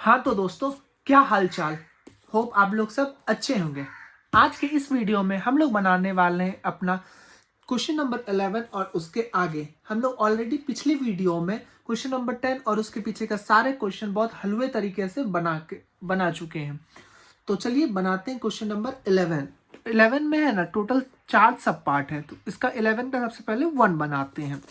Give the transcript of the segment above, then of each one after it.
हाँ तो दोस्तों, क्या हाल चाल। होप आप लोग सब अच्छे होंगे। आज के इस वीडियो में हम लोग बनाने वाले हैं अपना क्वेश्चन नंबर 11 और उसके आगे। हम लोग ऑलरेडी पिछली वीडियो में क्वेश्चन नंबर 10 और उसके पीछे का सारे क्वेश्चन बहुत हलवे तरीके से बना चुके हैं। तो चलिए बनाते हैं क्वेश्चन नंबर 11। 11 में है ना टोटल 4 सब पार्ट है, तो इसका 11 का सबसे पहले 1 बनाते हैं।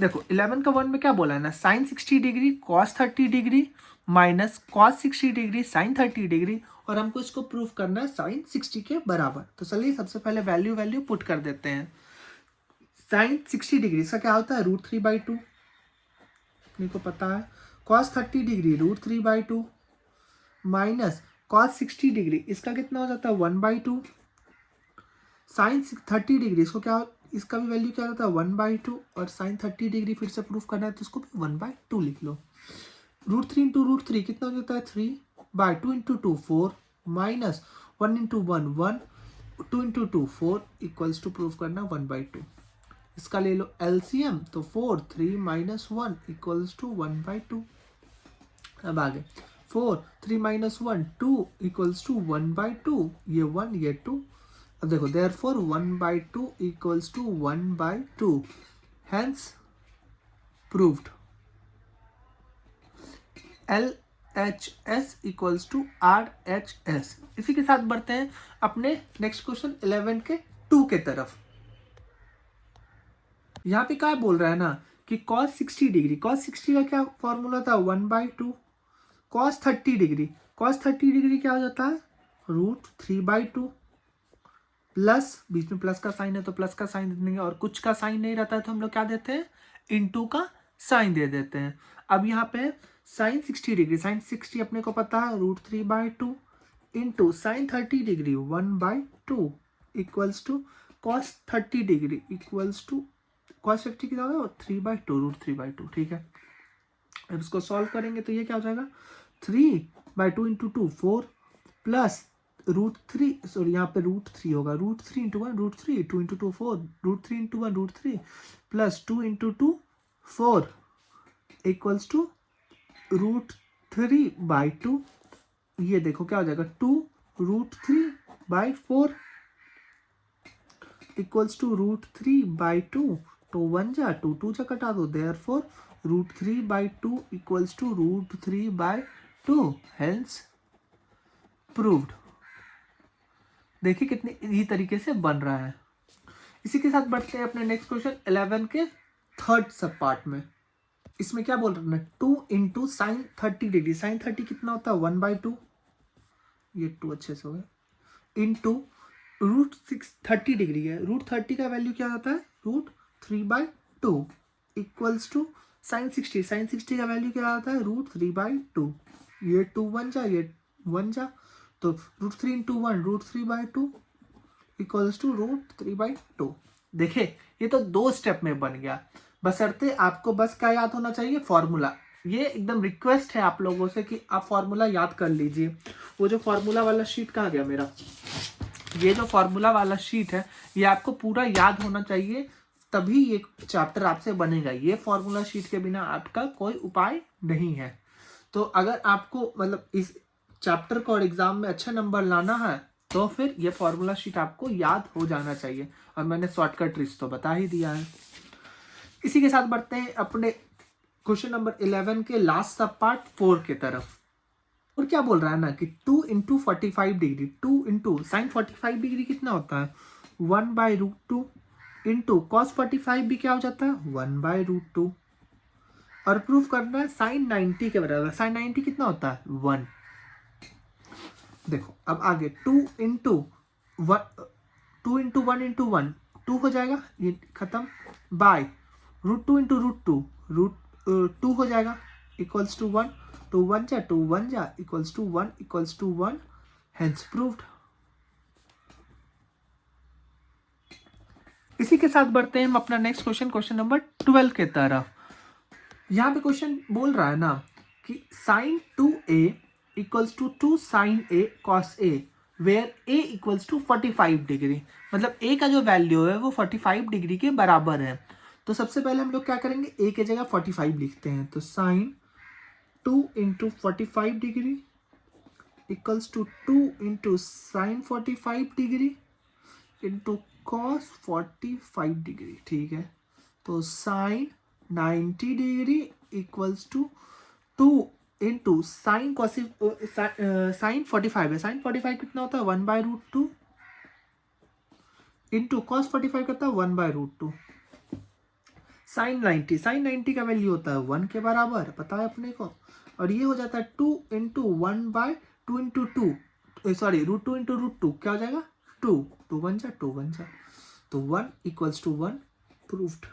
देखो 11 का 1 में क्या बोला है ना, sine 60 degree cos 30 degree minus cos 60 degree sine 30 degree, और हमको इसको प्रूफ करना है साइन 60 के बराबर। तो चलिए सबसे पहले वैल्यू पुट कर देते हैं। साइन 60 डिग्री इसका क्या होता है, √3/2 अपने को पता है। Cos 30 degree √3/2 minus cos 60 degree इसका कितना हो जाता है 1/2। साइन 30 डिग्री इसको क्या, इसका भी वैल्यू क्या होता है 1/2, और साइन 30 डिग्री फिर से प्रूफ करना है तो इसको भी 1/2 लिख लो। √3 इंटू √3 कितना हो जाता है 3/2 into 2 4 minus 1 into 1 1 2 into 2 4 equals to proof करना 1/2। इसका ले लो एलसीएम, तो 4 3 माइनस 1 इक्वल्स टू 1/2। अब आगे 4 3 माइनस 1 2 इक्वल्स टू 1/2, ये 1 ये 2। अब देखो therefore 1/2 equals to 1/2, hence proved. LHS equals to RHS। इसी के साथ बढ़ते हैं अपने नेक्स्ट क्वेश्चन 11 के 2 के तरफ। यहाँ पे क्या बोल रहा है ना कि cos 60 डिग्री, cos 60 का क्या फॉर्मूला था 1/2। cos 30 डिग्री क्या हो जाता है √3/2, प्लस बीच में प्लस का साइन है तो प्लस का साइन दे देंगे, और कुछ का साइन नहीं रहता है तो हम लोग क्या देते हैं इनटू का साइन दे देते हैं। अब यहाँ पे साइन 60 डिग्री, साइन 60 अपने को पता है √3/2 into sine 30 degree 1/2 equals to cos 30 degree equals to cos 50 कितना होगा 3/2 √3/2। ठीक है, अब इसको सॉल्व करेंगे तो ये क्या हो जाएगा 3/2 इंटू 2 4 प्लस √3, सॉरी यहाँ पे √3 होगा, √3 into 1 √3 2 into 2 4 √3 into 1 √3 plus 2 into 2 4 equals to √3/2। ये देखो क्या हो जाएगा 2 √3/4 इक्वल्स टू √3/2। तो 1 जा 2 2 जा कटा दो, therefore √3/2 equals to √3/2, hence proved. देखिए कितने इजी तरीके से बन रहा है। इसी के साथ बढ़ते हैं अपने नेक्स्ट क्वेश्चन 11 के थर्ड सब पार्ट में। इसमें क्या बोल रहे हैं 2 इंटू साइन 30 डिग्री, साइन 30 कितना होता है 1/2, ये 2 अच्छे से हो गए, इंटू √30 डिग्री है, √30 का वैल्यू क्या आता है √3/2 इक्वल्स टू साइन 60, साइन 60 का वैल्यू क्या आता है √3/2, ये 2 1 जा ये 1 जा, तो √3 इंटू 1 √3/2 इक्वल्स टू √3/2। देखिए ये तो 2 स्टेप में बन गया, बशर्ते आपको बस क्या याद होना चाहिए फॉर्मूला। ये एकदम रिक्वेस्ट है आप लोगों से कि आप फॉर्मूला याद कर लीजिए। वो जो फॉर्मूला वाला शीट कहाँ गया मेरा, ये जो फॉर्मूला वाला शीट है ये आपको पूरा याद होना चाहिए, तभी ये चैप्टर आपसे बनेगा। ये फॉर्मूला शीट के बिना आपका कोई उपाय नहीं है। तो अगर आपको मतलब इस चैप्टर को और एग्जाम में अच्छे नंबर लाना है तो फिर ये फॉर्मूला शीट आपको याद हो जाना चाहिए, और मैंने शॉर्टकट ट्रिक्स तो बता ही दिया है। इसी के साथ बढ़ते हैं अपने क्वेश्चन नंबर 11 के लास्ट सब पार्ट 4 के तरफ। और क्या बोल रहा है ना कि 2 into 45 degree, 2 into sine 45 degree कितना होता है 1/√2 इंटू कॉस 45 भी क्या हो जाता है 1/√2, और प्रूफ करना है साइन 90 के बराबर। साइन 90 कितना होता है 1। देखो अब आगे 2 इंटू 1 इंटू 1 2 हो जाएगा, ये खत्म, बाय √2 इंटू √2 हो जाएगा इक्वल्स टू 1, तो 1 जा 2 1 जा equals to 1 equals to 1, hence proved. इसी के साथ बढ़ते हैं हम अपना नेक्स्ट क्वेश्चन, क्वेश्चन नंबर 12 के तरफ। यहाँ पे क्वेश्चन बोल रहा है ना कि sine 2a equals to 2 sine a cos a where a equals to 45 degree, मतलब a का जो वैल्यू है वो 45 डिग्री के बराबर है। तो सबसे पहले हम लोग क्या करेंगे, a के जगह 45 लिखते हैं, तो sign 2 into 45 degree equals to 2 into sin 45 degree into cos 45 degree, ठीक है। तो sine 90 degree equals to 2 into sine sine 45 है, साइन 45 कितना होता है 1/√2 इंटू कॉस 45 कितना है 1/√2। साइन 90 का वैल्यू होता है 1 के बराबर, पता है अपने को, और ये हो जाता है 2 इंटू 1/2 इंटू 2 सॉरी √2 इंटू √2 क्या हो जाएगा 2 2 बन जा तो 1 इक्वल्स टू 1 प्रूव्ड।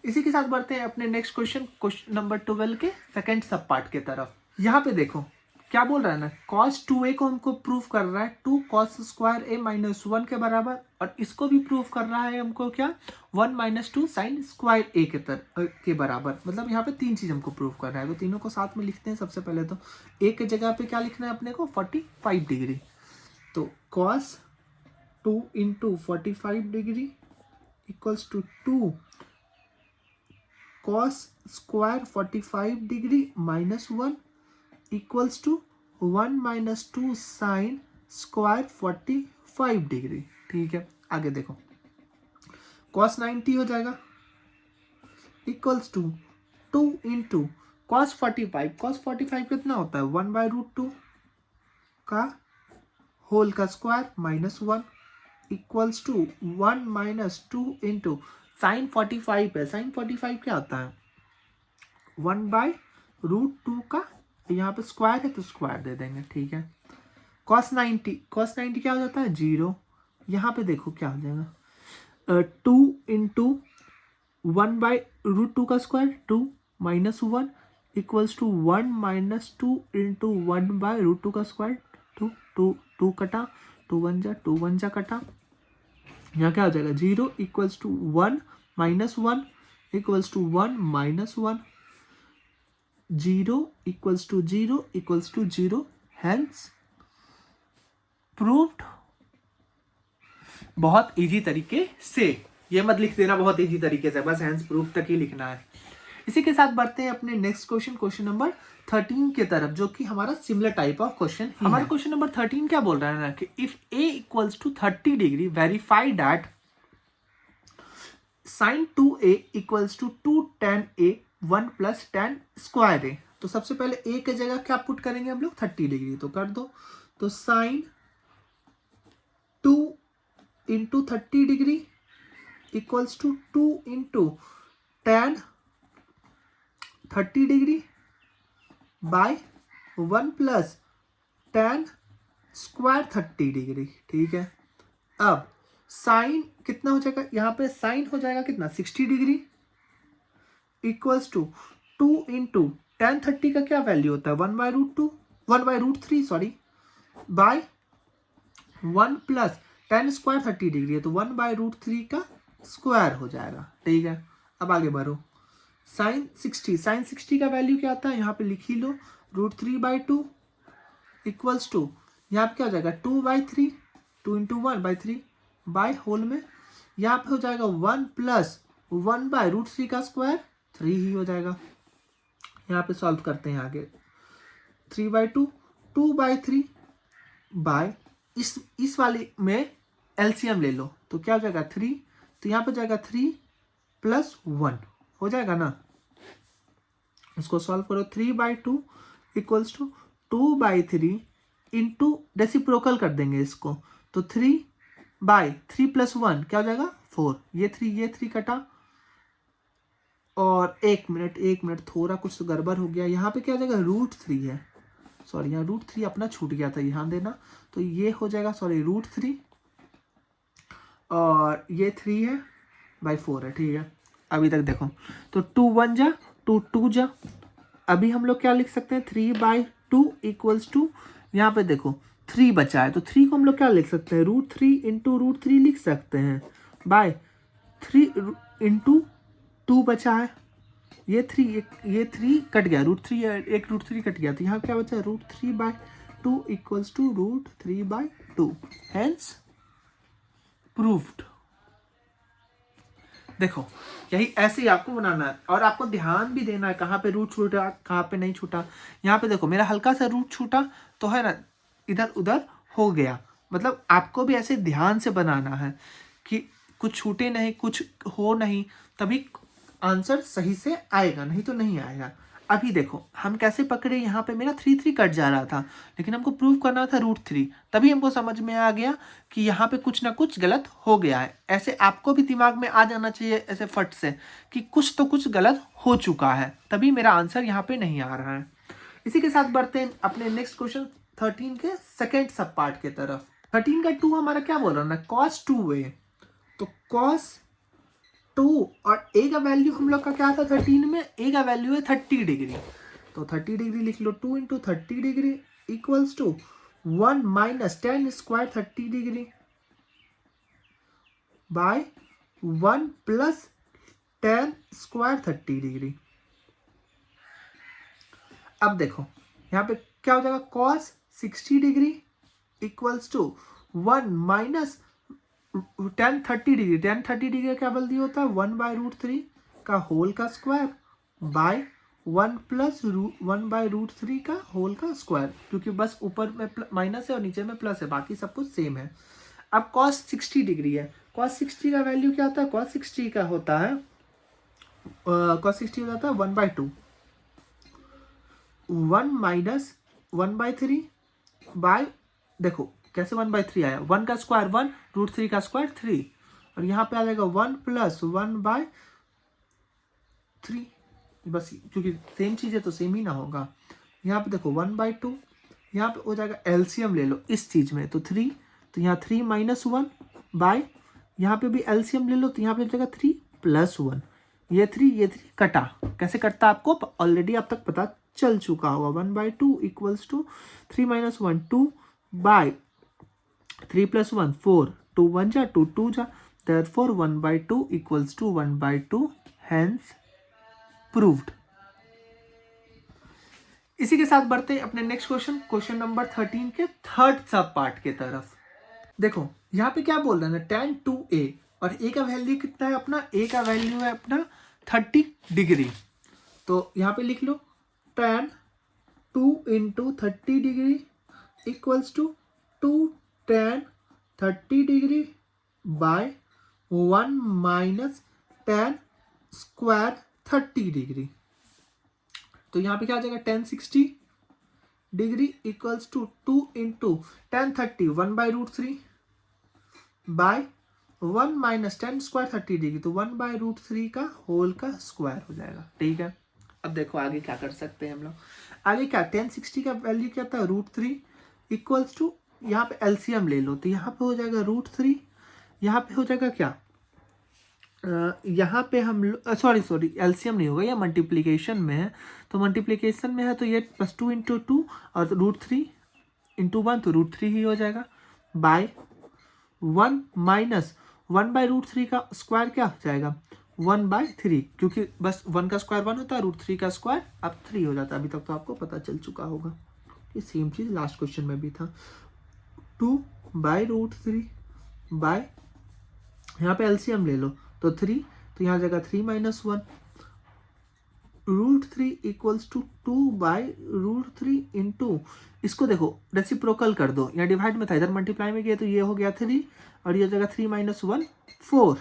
इसी के साथ बढ़ते हैं अपने नेक्स्ट क्वेश्चन नंबर 12 के सेकंड सब पार्ट के तरफ। यहाँ पे देखो क्या बोल रहा है ना, cos 2a को हमको प्रूव कर रहा है 2 cos स्क्वायर a माइनस 1 के बराबर, और इसको भी प्रूव कर रहा है हमको क्या 1 माइनस 2 साइन स्क्वायर a के बराबर। मतलब यहाँ पे 3 चीज हमको प्रूव कर रहा है, तो तीनों को साथ में लिखते हैं। सबसे पहले तो a के जगह पे क्या लिखना है अपने को 45 डिग्री, तो cos 2 into 45 degree equals to 2 cos square 45 degree minus 1 equals to 1 minus 2 sine square 45 degree, ठीक है। आगे देखो cos 90 हो जाएगा इक्वल्स टू 2 इंटू cos 45 कितना होता है 1/√2 का होल का square minus 1 equals to 1 minus 2 into sine 45 है, साइन 45 क्या होता है 1/√2 का, यहाँ पे स्क्वायर है तो स्क्वायर दे देंगे, ठीक है। cos 90 क्या हो जाता है 0, यहाँ पे देखो क्या हो जाएगा 2 इंटू 1/√2 का square 2 minus 1 equals to 1 minus 2 into 1/√2 का स्क्वायर 2 कटा 2 1 जा कटा, यहाँ क्या हो जाएगा 0 equals to 1 minus 1 equals to 1 minus 1 0 equals to 0 hence proved. बहुत इजी तरीके से, ये मत लिख देना बहुत इजी तरीके से, बस हेंस प्रूव तक ही लिखना है। इसी के साथ बढ़ते हैं अपने नेक्स्ट क्वेश्चन नंबर 13 के तरफ, जो कि हमारा सिमिलर टाइप ऑफ क्वेश्चन। हमारा क्वेश्चन नंबर 13 क्या बोल रहा है ना कि if a equals to 30 degree verify that sin 2a equals to 2 tan a 1 plus tan square a। तो सबसे पहले a के जगह क्या पुट करेंगे हम लोग 30 डिग्री, तो कर दो, तो sin 2 into 30 degree equals to 2 into tan 30 degree by 1 plus tan square 30 degree, ठीक है। अब साइन कितना हो जाएगा, यहाँ पे साइन हो जाएगा कितना 60 degree equals to 2 into tan 30 का क्या वैल्यू होता है 1/√3 sorry by 1 plus tan square 30 degree है, तो 1/√3 का स्क्वायर हो जाएगा, ठीक है। अब आगे बढ़ो, साइन 60 का वैल्यू क्या आता है यहाँ पे लिख ही लो √3/2 इक्वल्स टू यहाँ पे क्या हो जाएगा 2/3 2 इंटू 1/3 बाय होल में यहाँ पे हो जाएगा 1 प्लस 1/√3 का स्क्वायर 3 ही हो जाएगा। यहाँ पे सॉल्व करते हैं आगे 3/2 2/3 बाय इस वाले में एलसीएम ले लो, तो क्या हो जाएगा 3, तो यहाँ पे जाएगा 3 प्लस 1 हो जाएगा ना, इसको सॉल्व करो 3/2 इक्वल्स टू 2/3 इंटू रेसिप्रोकल कर देंगे इसको, तो 3 प्लस 1 क्या हो जाएगा 4, ये 3 कटा, और एक मिनट थोड़ा कुछ तो गड़बड़ हो गया, यहाँ पे क्या हो जाएगा √3 है, सॉरी यहाँ √3 अपना छूट गया था, ध्यान देना, तो ये हो जाएगा सॉरी √3 और ये 3 है बाई 4 है, ठीक है। अभी तक देखो तो 2 1 जा 2 जा, अभी हम लोग क्या लिख सकते हैं 3/2 इक्वल्स टू यहाँ पे देखो 3 बचा है, तो 3 को हम लोग क्या लिख सकते हैं √3 इंटू √3 लिख सकते हैं बाय 3 इंटू 2 बचा है, ये 3 कट गया, एक √3 कट गया, तो यहाँ क्या बचा है √3/2 इक्वल्स टू √3/2 हेंस प्रूव्ड। देखो यही ऐसे ही आपको बनाना है और आपको ध्यान भी देना है कहाँ पे रूट छूटा कहाँ पे नहीं छूटा। यहाँ पे देखो मेरा हल्का सा रूट छूटा तो है ना, इधर उधर हो गया। मतलब आपको भी ऐसे ध्यान से बनाना है कि कुछ छूटे नहीं, कुछ हो नहीं, तभी आंसर सही से आएगा, नहीं तो नहीं आएगा। अभी देखो हम कैसे पकड़े, यहाँ पे मेरा 3 कट जा रहा था, लेकिन हमको प्रूव करना था √3, तभी हमको समझ में आ गया कि यहाँ पे कुछ ना कुछ गलत हो गया है। ऐसे आपको भी दिमाग में आ जाना चाहिए ऐसे फट से कि कुछ तो कुछ गलत हो चुका है, तभी मेरा आंसर यहाँ पे नहीं आ रहा है। इसी के साथ बढ़ते हैं अपने नेक्स्ट क्वेश्चन 13 के सेकेंड सब पार्ट के तरफ। 13 का 2 हमारा क्या बोल रहा है, cos 2a, तो cos 2 और a का वैल्यू हम लोग का क्या था 13 में, a का वैल्यू है 30 डिग्री, तो 30 डिग्री लिख लो, 2 into 30 degree equals to 1 minus tan square 30 degree by 1 plus tan square 30 degree. अब देखो यहाँ पे क्या हो जाएगा, cos 60 degree equals to 1 minus tan 30 degree, tan 30 degree का क्या वैल्यू होता है 1/√3 का होल का स्क्वायर बाय 1 प्लस 1 बाय √3 का होल का स्क्वायर, क्योंकि बस ऊपर में माइनस है और नीचे में प्लस है, बाकी सब कुछ सेम है। अब cos 60 डिग्री है, cos 60 का वैल्यू क्या होता है, cos 60 का होता है cos 60 हो जाता है 1/2, 1 माइनस 1/3 बाय, देखो कैसे 1/3 आया, 1 का स्क्वायर 1, √3 का स्क्वायर 3, और यहाँ पे आ जाएगा 1 प्लस 1/3, बस क्योंकि सेम चीज़ है तो सेम ही ना होगा। यहाँ पे देखो 1/2, यहाँ पे हो जाएगा एलसीएम ले लो इस चीज़ में, तो 3, तो यहाँ 3 माइनस 1 बाय, यहाँ पे भी एलसीएम ले लो, तो यहाँ पे हो जाएगा 3 प्लस 1, ये 3 कटा, कैसे कटता आपको ऑलरेडी अब तक पता चल चुका होगा, 1/2 equals to 3 minus 1 2 by 3 plus 1 4, 2 1 जा 2 2 जा, therefore 1/2 equals to 1/2, hence proved। इसी के साथ बढ़ते हैं अपने नेक्स्ट क्वेश्चन, क्वेश्चन नंबर 13 के थर्ड सब पार्ट के तरफ। देखो यहाँ पे क्या बोल रहे हैं, tan 2a, और a का वैल्यू कितना है अपना, a का वैल्यू है अपना 30 डिग्री, तो यहाँ पे लिख लो tan 2 into 30 degree equals to 2 tan 30 degree by 1 minus tan square 30 degree, तो यहाँ पे क्या आ जाएगा tan 60 degree equals to 2 into tan 30 1/√3 by 1 minus tan square 30 degree, तो 1/√3 का होल का स्क्वायर हो जाएगा। ठीक है, अब देखो आगे क्या कर सकते हैं हम लोग, आगे क्या tan 60 का वैल्यू क्या था √3 इक्वल्स टू, यहाँ पे एलसीएम ले लो, तो यहाँ पे हो जाएगा √3, यहाँ पे हो जाएगा क्या, यहाँ पे हम सॉरी एलसीएम नहीं होगा, ये मल्टीप्लिकेशन में है, तो मल्टीप्लिकेशन में है तो ये +2 इंटू 2 और √3 इंटू 1, तो √3 ही हो जाएगा बाय 1 माइनस 1/√3 का स्क्वायर क्या हो जाएगा 1/3, क्योंकि बस 1 का स्क्वायर 1 होता है, √3 का स्क्वायर अब 3 हो जाता है। अभी तक तो आपको पता चल चुका होगा, ये सेम चीज़ लास्ट क्वेश्चन में भी था, 2/√3 बाय, यहाँ पे एलसीएम ले लो तो 3, तो यहाँ जगह 3 माइनस 1, √3 इक्वल्स टू 2/√3 इंटू, इसको देखो रेसिप्रोकल कर दो, यहाँ डिवाइड में था इधर मल्टीप्लाई में किया तो ये हो गया 3, और ये जगह 3 माइनस 1 4,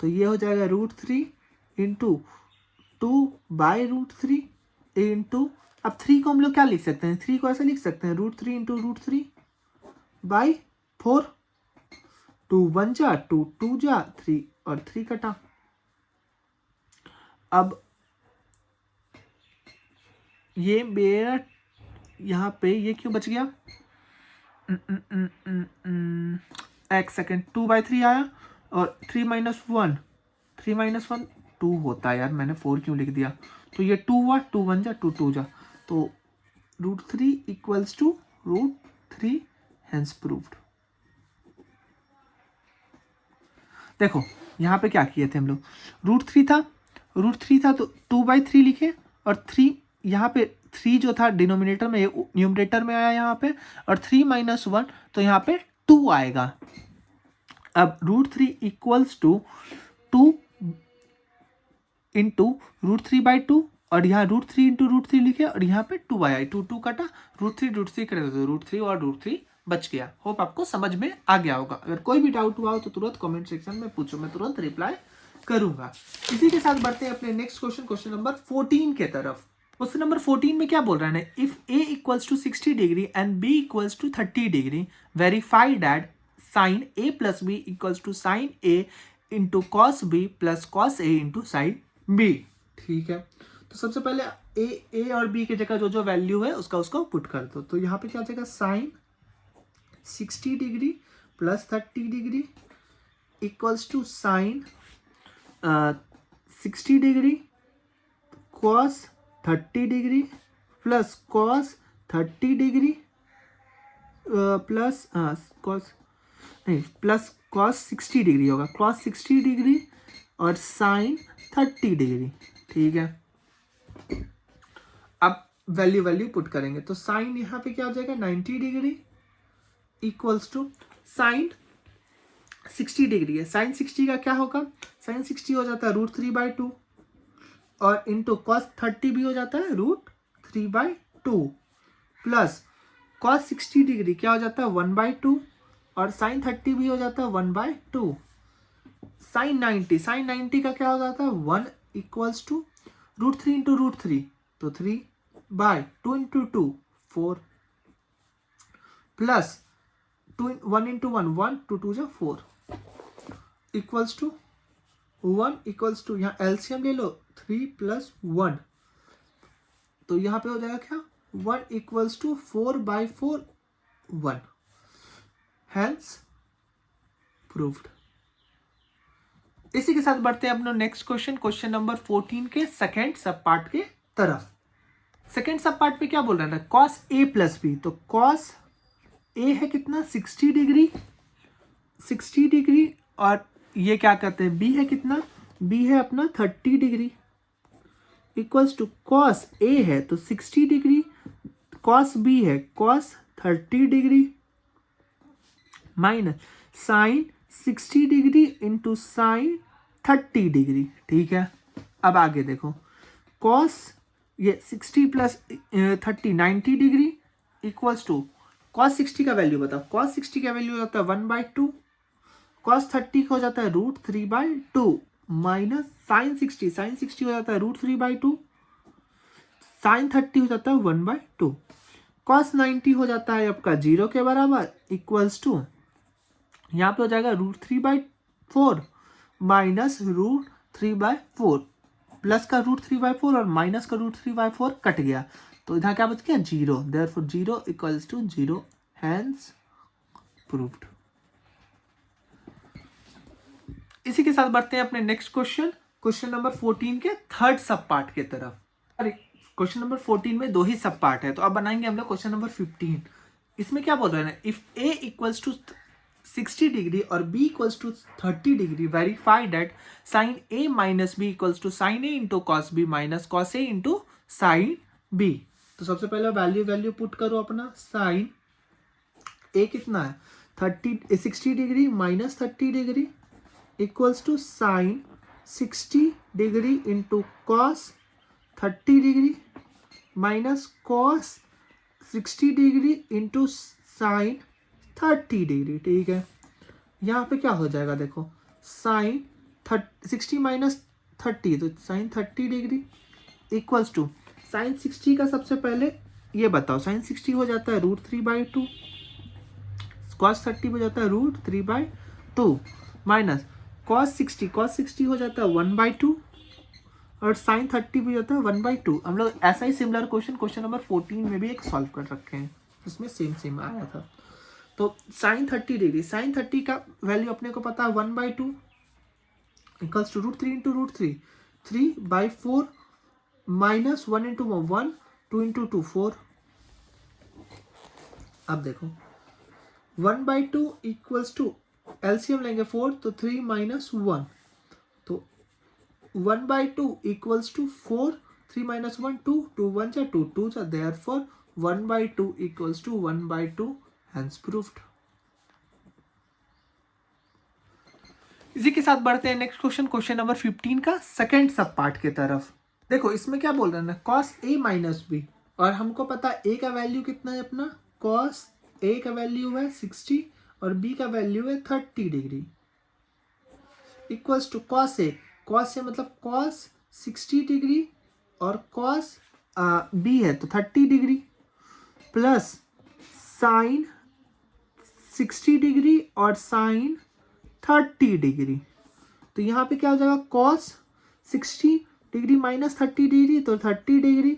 तो ये हो जाएगा √3 इंटू 2/√3 इंटू, अब 3 को हम लोग क्या लिख सकते हैं, 3 को ऐसे लिख सकते हैं √3 इंटू √3 बाई 4, 2 1 जा 2 2 जा 3 और 3 कटा। अब ये मेरा यहाँ पे ये क्यों बच गया, एक सेकेंड, 2/3 आया और 3 माइनस 1 2 होता है यार, मैंने 4 क्यों लिख दिया, तो ये 2 हुआ, 2 1 जा 2 2 जा, तो √3 इक्वल्स टू √3, हेंस प्रूव्ड। देखो यहाँ पे क्या किए थे हम लोग, √3 था तो 2/3 लिखे, और 3 यहाँ पे 3 जो था डिनोमिनेटर में, न्यूमरेटर में आया यहाँ पे, और 3 माइनस 1 तो यहाँ पे 2 आएगा। अब √3 इक्वल्स टू 2 इंटू √3/2 और यहाँ √3 इंटू √3 लिखे और यहाँ पे 2 आया, 2 कटा, √3 करे तो √3 और √3 बच गया। होप आपको समझ में आ गया होगा। अगर कोई भी डाउट हुआ हो तो तुरंत कमेंट सेक्शन में पूछो, मैं तुरंत रिप्लाई करूंगा। इसी के साथ बढ़ते हैं अपने नेक्स्ट क्वेश्चन, क्वेश्चन नंबर 14 के तरफ। क्वेश्चन नंबर 14 में क्या बोल रहा है, if a equals to 60 degree and b equals to 30 degree, verify that sine a plus b equals to sine a into cos b plus cos a into sine b। ठीक है, तो सबसे पहले a और b की जगह जो जो वैल्यू है उसको पुट कर दो। तो यहाँ पे क्या आ जाएगा, sine 60 degree plus 30 degree equals to sine 60 degree cos 30 degree plus cos 30 degree plus cos नहीं प्लस कॉस 60 डिग्री होगा, कॉस 60 डिग्री और साइन 30 डिग्री। ठीक है, अब वैल्यू पुट करेंगे तो साइन यहाँ पे क्या हो जाएगा 90 degree equals to sine 60 degree है, साइन 60 का क्या होगा, साइन 60 हो जाता है √3/2 और इंटू कॉस 30 भी हो जाता है √3/2 प्लस कॉस 60 डिग्री क्या हो जाता है 1/2 और साइन 30 भी हो जाता है 1/2। साइन 90 का क्या हो जाता है 1 इक्वल्स टू √3 इंटू √3 तो 3/2 इंटू 2 4 प्लस 1 इंटू 1 2 2 जा 4 इक्वल्स टू 1 इक्वल्स टू, यहाँ एलसीएम ले लो 3 प्लस 1 तो यहाँ पे हो जाएगा क्या 1 इक्वल्स टू 4/4 1, हेंस प्रूव्ड। इसी के साथ बढ़ते हैं अपना नेक्स्ट क्वेश्चन, क्वेश्चन नंबर 14 के सेकेंड सब पार्ट के तरफ। सेकेंड सब पार्ट पे क्या बोल रहा है, कॉस a प्लस बी, तो कॉस a है कितना 60 डिग्री और ये क्या कहते हैं b है कितना, b है अपना 30 degree equals to cos a है तो 60 डिग्री, कॉस b है cos 30 degree minus sine 60 degree into sine 30 degree. ठीक है, अब आगे देखो, कॉस ये 60 plus 30 90 degree equals to cos 60 का वैल्यू बताओ, कॉस 60 का वैल्यू हो जाता है 1/2, कॉस 30 का हो जाता है √3/2 माइनस साइन 60 हो जाता है √3/2, साइन 30 हो जाता है 1/2, कॉस 90 हो जाता है आपका 0 के बराबर इक्वल्स टू यहाँ पे हो जाएगा √3/4 माइनस √3/4, प्लस का √3/4 और माइनस का √3/4 कट गया तो इधर क्या बच गया 0, therefore 0 equals to 0, hence proved. इसी के साथ बढ़ते हैं अपने नेक्स्ट क्वेश्चन, क्वेश्चन नंबर 14 के थर्ड सब पार्ट के तरफ। अरे क्वेश्चन नंबर 14 में 2 ही सब पार्ट है, तो अब बनाएंगे हम लोग क्वेश्चन नंबर 15। इसमें क्या बोल रहे हैं, if a equals to 60 degree और b equals to 30 degree, verify that sine a minus b equals to sine a into cos b minus cos a into sine b। तो सबसे पहले वैल्यू पुट करो अपना, साइन a कितना है 60 degree minus 30 degree equals to sine 60 degree into cos 30 degree minus cos 60 degree into sine 30 degree. ठीक है, यहाँ पे क्या हो जाएगा देखो, साइन 60 माइनस 30 तो sine 30 degree equals to sine 60 का सबसे पहले ये बताओ, साइन 60 हो जाता है √3/2, कॉस 30 हो जाता है √3/2 माइनस कॉस 60 हो जाता है 1/2 और साइन 30 भी होता है 1/2। हम लोग ऐसा ही सिमिलर क्वेश्चन नंबर 14 में भी एक सॉल्व कर रखे हैं, उसमें सेम आया था। तो साइन 30 डिग्री, साइन 30 का वैल्यू अपने को पता है 1/2 equals to √3 into √3 3/4 minus 1 into 1 2 into 2 4। अब देखो 1/2 इक्वल्स टू एलसीएम लेंगे 4 तो 3 माइनस 1 तो 1/2 इक्वल्स टू 4, 3 माइनस 1 2 2 1 जा 2 2 जा, therefore 1/2 equals to 1/2, hence proved. इसी के साथ बढ़ते हैं नेक्स्ट क्वेश्चन, क्वेश्चन नंबर 15 का सेकंड सब पार्ट के तरफ। देखो इसमें क्या बोल रहे हैं ना, कॉस ए माइनस बी, और हमको पता ए का वैल्यू कितना है अपना, कॉस ए का वैल्यू है 60 और बी का वैल्यू है 30 degree, equals to cos A मतलब कॉस 60 डिग्री और कॉस बी है तो 30 डिग्री, प्लस साइन 60 डिग्री और साइन 30 डिग्री। तो यहाँ पे क्या हो जाएगा, कॉस 60 डिग्री माइनस 30 डिग्री तो 30 डिग्री,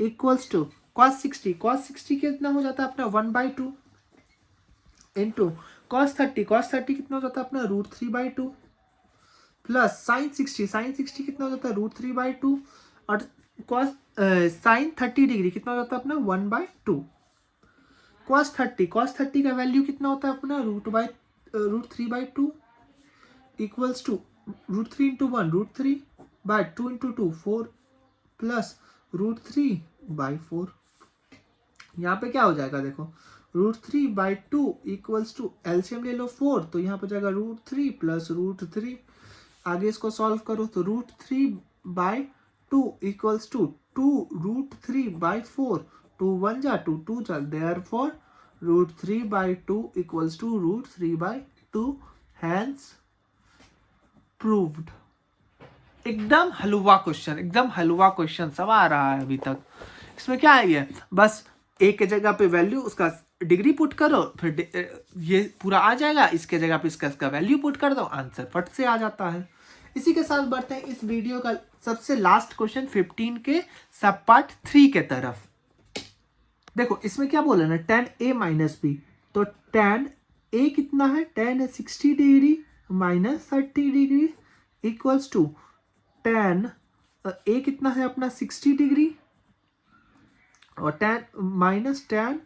इक्वल्स टू कॉस 60 कितना हो जाता है अपना 1/2 इंटू कॉस 30 कितना हो जाता है अपना √3/2, प्लस साइन 60 कितना हो जाता है √3/2, और कॉस साइन 30 डिग्री कितना हो जाता है अपना 1/2, कॉस 30 का वैल्यू कितना होता है अपना √3/2 equals to √3 into 1 √3/2 into 2 4 plus √3/4। यहाँ पे क्या हो जाएगा देखो, √3/2 इक्वल्स टू एलसीएम ले लो 4, तो यहाँ पे जाएगा √3 प्लस √3, आगे इसको सॉल्व करो तो √3/2 इक्वल्स टू 2√3/4, 2 1 जा 2 2 जा, therefore √3/2 equals to √3/2, hence proved. एकदम हलवा क्वेश्चन सब आ रहा है अभी तक। इसमें क्या है, ये बस ए के जगह पे वैल्यू उसका डिग्री पुट करो, फिर ये पूरा आ जाएगा, इसके जगह पे इसका वैल्यू पुट कर दो, आंसर फट से आ जाता है। इसी के साथ बढ़ते हैं इस वीडियो का सबसे लास्ट क्वेश्चन 15 के सब पार्ट 3 के तरफ। देखो इसमें क्या बोला ना, tan a माइनस बी, तो tan a कितना है, tan है 60 degree minus 30 degree equals to tan a कितना है अपना 60 डिग्री और tan माइनस tan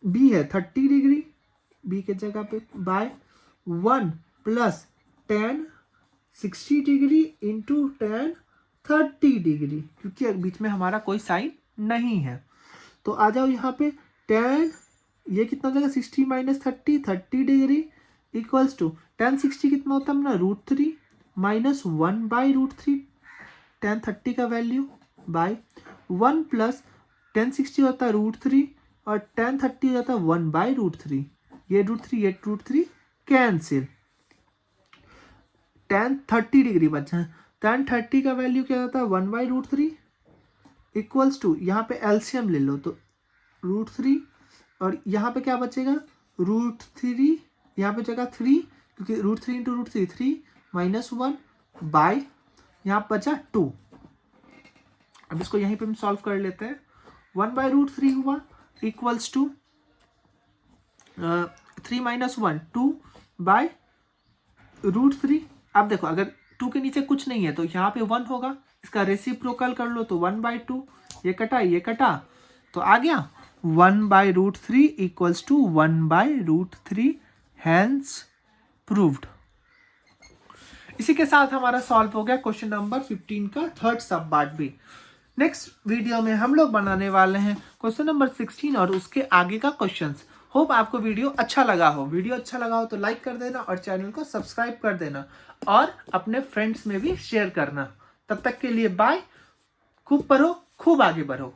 b है 30 डिग्री, b के जगह पे by 1 plus tan 60 degree into tan 30 degree, क्योंकि बीच में हमारा कोई साइन नहीं है। तो आ जाओ यहाँ पे tan ये कितना हो जाएगा 60 minus 30 degree equals to tan 60 कितना होता है अपना √3 माइनस 1/√3 tan 30 का वैल्यू बाय 1 प्लस tan 60 होता है √3 और tan 30 हो जाता है 1/√3, ये √3 कैंसिल, tan 30 डिग्री बचा है, tan 30 का वैल्यू क्या होता है 1/√3 इक्वल्स टू, यहाँ पे एलसीएम ले लो तो √3 और यहाँ पे क्या बचेगा √3, यहाँ पे जगह 3 क्योंकि √3 इंटू √3 3 माइनस 1 बाय यहाँ बचा 2। अब इसको यहीं पे हम सॉल्व कर लेते हैं, 1/√3 हुआ इक्वल्स टू 3 माइनस 1 2 बाय √3। अब देखो अगर 2 के नीचे कुछ नहीं है तो यहाँ पे 1 होगा, इसका रेसिप्रोकल कर लो तो 1/2, ये कटा तो आ गया 1/√3 इक्वल्स टू 1/√3, हैंस प्रूव्ड। इसी के साथ हमारा सॉल्व हो गया क्वेश्चन नंबर 15 का थर्ड सब पार्ट भी। नेक्स्ट वीडियो में हम लोग बनाने वाले हैं क्वेश्चन नंबर 16 और उसके आगे का क्वेश्चंस। होप आपको वीडियो अच्छा लगा हो तो लाइक कर देना और चैनल को सब्सक्राइब कर देना और अपने फ्रेंड्स में भी शेयर करना। तब तक के लिए बाय, खूब पढ़ो खूब आगे बढ़ो।